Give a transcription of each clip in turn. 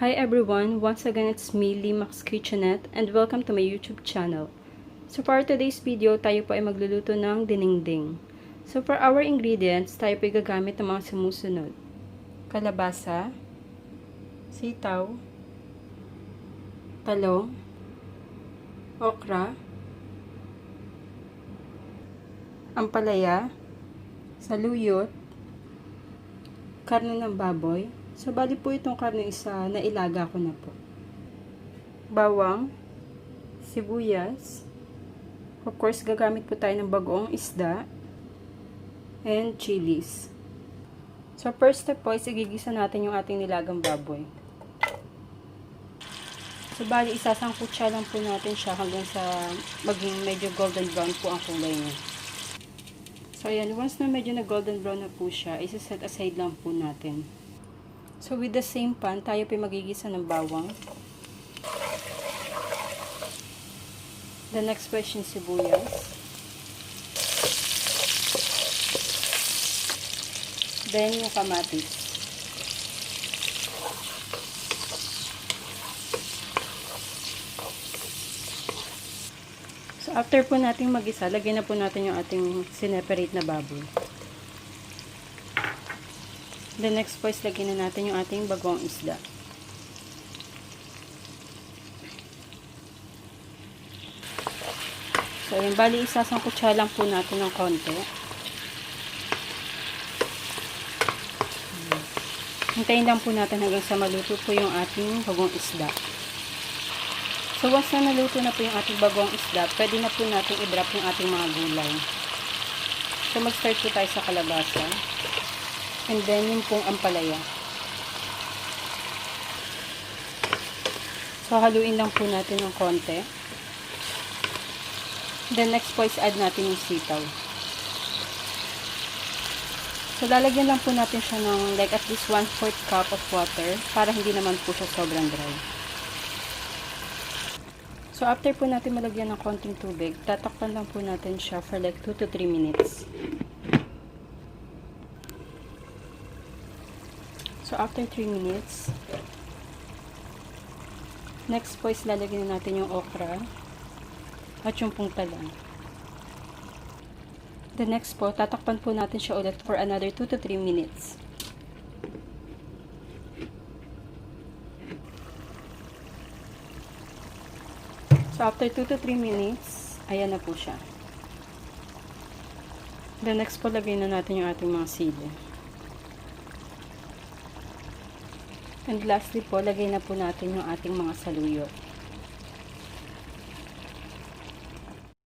Hi everyone, once again it's me, Limax Kitchenette, and welcome to my YouTube channel. So for today's video, tayo po ay magluluto ng dinindeng. So for our ingredients, tayo po ay gagamit ng mga sumusunod. Kalabasa, sitaw, talong, okra, ampalaya, saluyot, karne ng baboy. So, bali po itong karne isa na ilaga ko na po. Bawang, sibuyas, of course, gagamit po tayo ng bagoong isda, and chilies. So, first step po is igigisa natin yung ating nilagang baboy. So, bali isasangkutsa lang po natin siya hanggang sa maging medyo golden brown po ang kulay niya. So, ayan, once na medyo na golden brown na po siya, isa-set aside lang po natin. So, with the same pan, tayo po magigisa ng bawang. The next po is yung sibuyas. Then, yung kamatis. So, after po natin magisa, lagyan na po natin yung ating sineperate na baboy. The next po is lagyan na natin yung ating bagong isda. So, yung bali isasangkutsa lang po natin ng konti. Hintayin lang po natin hanggang sa maluto po yung ating bagong isda. So, once na naluto na po yung ating bagong isda, pwede na po natin i-drop yung ating mga gulay. So, mag-start po tayo sa kalabasa. And then, yung pong ampalaya. So, haluin lang po natin ng konti. Then, next po is add natin yung sitaw. So, lalagyan lang po natin siya ng like at least 1/4 cup of water para hindi naman po siya sobrang dry. So, after po natin malagyan ng konting tubig, tatakpan lang po natin siya for like 2 to 3 minutes. So, after 3 minutes, next po is lalagyan natin yung okra at yung pong talong. The next po, tatakpan po natin siya ulit for another 2 to 3 minutes. So, after 2 to 3 minutes, ayan na po siya. The next po, lagyan na natin yung ating mga sili. And lastly po, lagay na po natin yung ating mga saluyot.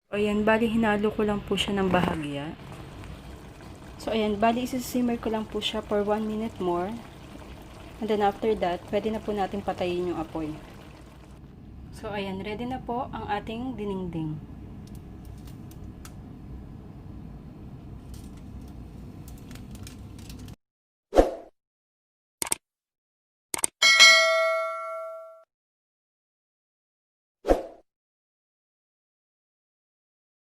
O ayan, bali hinalo ko lang po siya ng bahagya. So ayan, bali isisimmer ko lang po siya for 1 minute more. And then after that, pwede na po natin patayin yung apoy. So ayan, ready na po ang ating dinindeng.